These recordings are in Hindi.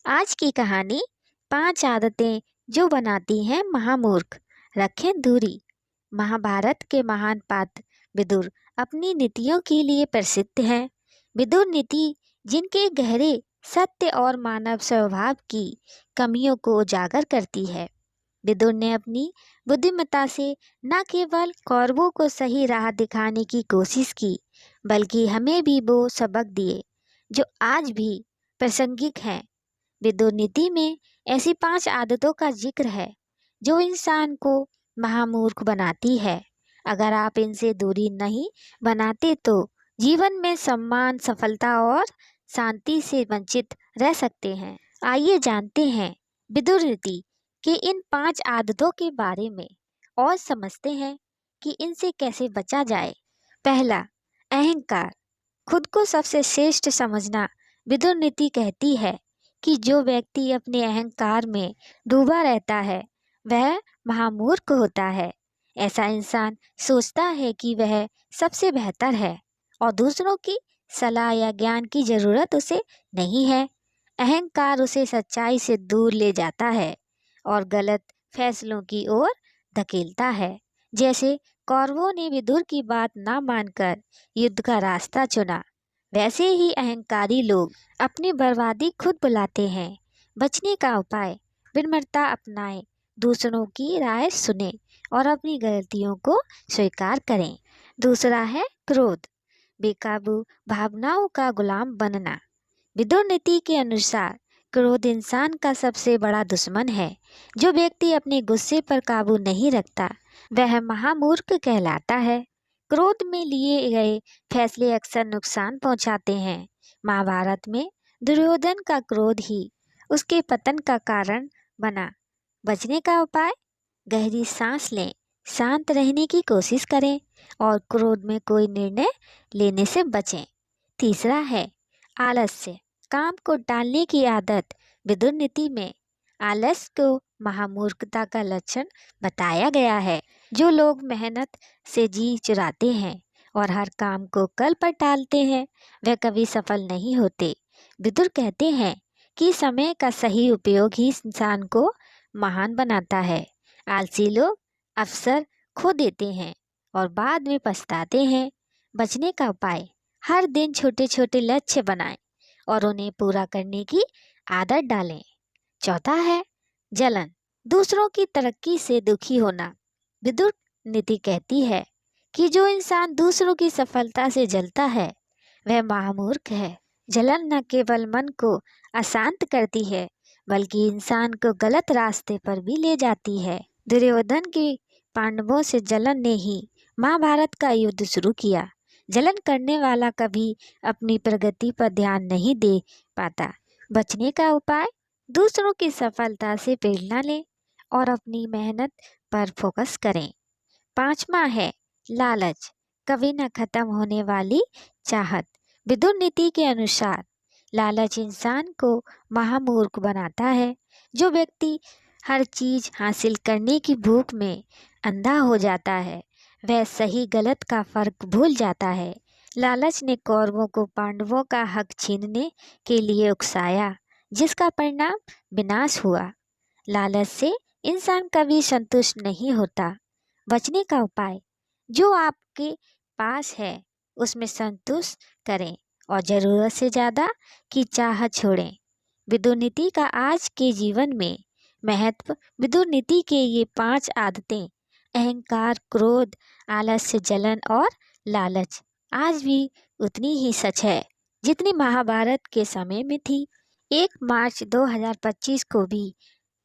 आज की कहानी 5 आदतें जो बनाती हैं महामूर्ख। रखें दूरी। महाभारत के महान पात्र विदुर अपनी नीतियों के लिए प्रसिद्ध हैं। विदुर नीति जिनके गहरे सत्य और मानव स्वभाव की कमियों को उजागर करती है। विदुर ने अपनी बुद्धिमत्ता से न केवल कौरवों को सही राह दिखाने की कोशिश की, बल्कि हमें भी वो सबक दिए जो आज भी प्रासंगिक हैं। विदुर नीति में ऐसी 5 आदतों का जिक्र है जो इंसान को महामूर्ख बनाती है। अगर आप इनसे दूरी नहीं बनाते तो जीवन में सम्मान, सफलता और शांति से वंचित रह सकते हैं। आइए जानते हैं विदुर नीति के इन 5 आदतों के बारे में और समझते हैं कि इनसे कैसे बचा जाए। पहला, अहंकार। खुद को सबसे श्रेष्ठ समझना। विदुर नीति कहती है कि जो व्यक्ति अपने अहंकार में डूबा रहता है वह महामूर्ख होता है। ऐसा इंसान सोचता है कि वह सबसे बेहतर है और दूसरों की सलाह या ज्ञान की जरूरत उसे नहीं है। अहंकार उसे सच्चाई से दूर ले जाता है और गलत फैसलों की ओर धकेलता है। जैसे कौरवों ने विदुर की बात ना मानकर युद्ध का रास्ता चुना, वैसे ही अहंकारी लोग अपनी बर्बादी खुद बुलाते हैं। बचने का उपाय, विनम्रता अपनाएं, दूसरों की राय सुने और अपनी गलतियों को स्वीकार करें। दूसरा है क्रोध। बेकाबू भावनाओं का गुलाम बनना। विदुर नीति के अनुसार क्रोध इंसान का सबसे बड़ा दुश्मन है। जो व्यक्ति अपने गुस्से पर काबू नहीं रखता वह महामूर्ख कहलाता है। क्रोध में लिए गए फैसले अक्सर नुकसान पहुंचाते हैं। महाभारत में दुर्योधन का क्रोध ही उसके पतन का कारण बना। बचने का उपाय, गहरी सांस लें, शांत रहने की कोशिश करें और क्रोध में कोई निर्णय लेने से बचें। तीसरा है आलस्य। काम को टालने की आदत। विदुर नीति में आलस को महामूर्खता का लक्षण बताया गया है। जो लोग मेहनत से जी चुराते हैं और हर काम को कल पर टालते हैं वे कभी सफल नहीं होते। विदुर कहते हैं कि समय का सही उपयोग ही इंसान को महान बनाता है। आलसी लोग अवसर खो देते हैं और बाद में पछताते हैं। बचने का उपाय, हर दिन छोटे छोटे लक्ष्य बनाएं और उन्हें पूरा करने की आदत डालें। चौथा है जलन। दूसरों की तरक्की से दुखी होना। विदुर नीति कहती है कि जो इंसान दूसरों की सफलता से जलता है वह महामूर्ख है। जलन न केवल मन को अशांत करती है बल्कि इंसान को गलत रास्ते पर भी ले जाती है। दुर्योधन की पांडवों से जलन ने ही महाभारत का युद्ध शुरू किया। जलन करने वाला कभी अपनी प्रगति पर ध्यान नहीं दे पाता। बचने का उपाय, दूसरों की सफलता से प्रेरणा लें और अपनी मेहनत पर फोकस करें। पांचवा है लालच। कभी न खत्म होने वाली चाहत। विदुर नीति के अनुसार लालच इंसान को महामूर्ख बनाता है। जो व्यक्ति हर चीज हासिल करने की भूख में अंधा हो जाता है वह सही गलत का फर्क भूल जाता है। लालच ने कौरवों को पांडवों का हक छीनने के लिए उकसाया, जिसका परिणाम विनाश हुआ। लालच से इंसान कभी संतुष्ट नहीं होता। बचने का उपाय, जो आपके पास है उसमें संतुष्ट करें और जरूरत से ज़्यादा की चाह छोड़ें। विदुर नीति का आज के जीवन में महत्व। विदुर नीति के ये 5 आदतें, अहंकार, क्रोध, आलस्य, जलन और लालच, आज भी उतनी ही सच है जितनी महाभारत के समय में थी। 1 मार्च 2025 को भी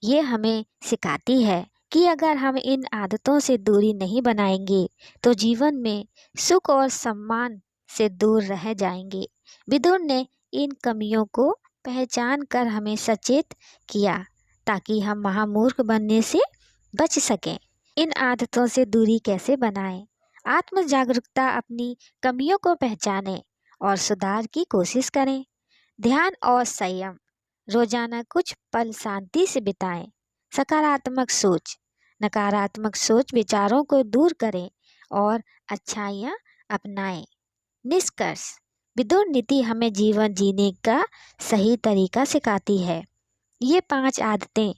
ये हमें सिखाती है कि अगर हम इन आदतों से दूरी नहीं बनाएंगे तो जीवन में सुख और सम्मान से दूर रह जाएंगे। विदुर ने इन कमियों को पहचान कर हमें सचेत किया ताकि हम महामूर्ख बनने से बच सकें। इन आदतों से दूरी कैसे बनाएं? आत्म जागरूकता, अपनी कमियों को पहचानें और सुधार की कोशिश करें। ध्यान और संयम, रोजाना कुछ पल शांति से बिताएं। सकारात्मक सोच, नकारात्मक सोच विचारों को दूर करें और अच्छाइयाँ अपनाएं। निष्कर्ष, विदुर नीति हमें जीवन जीने का सही तरीका सिखाती है। ये 5 आदतें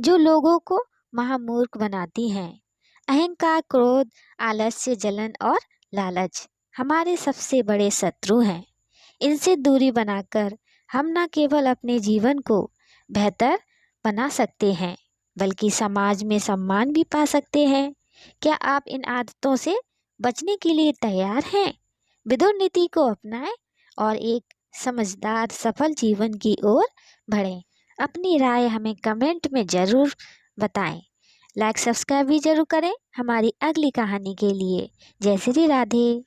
जो लोगों को महामूर्ख बनाती हैं। अहंकार, क्रोध, आलस्य, जलन और लालच हमारे सबसे बड़े शत्रु हैं। इनसे दूरी बनाकर हम न केवल अपने जीवन को बेहतर बना सकते हैं, बल्कि समाज में सम्मान भी पा सकते हैं। क्या आप इन आदतों से बचने के लिए तैयार हैं? विदुर नीति को अपनाएं और एक समझदार, सफल जीवन की ओर बढ़ें। अपनी राय हमें कमेंट में ज़रूर बताएं। लाइक, सब्सक्राइब भी जरूर करें हमारी अगली कहानी के लिए। जय श्री राधे।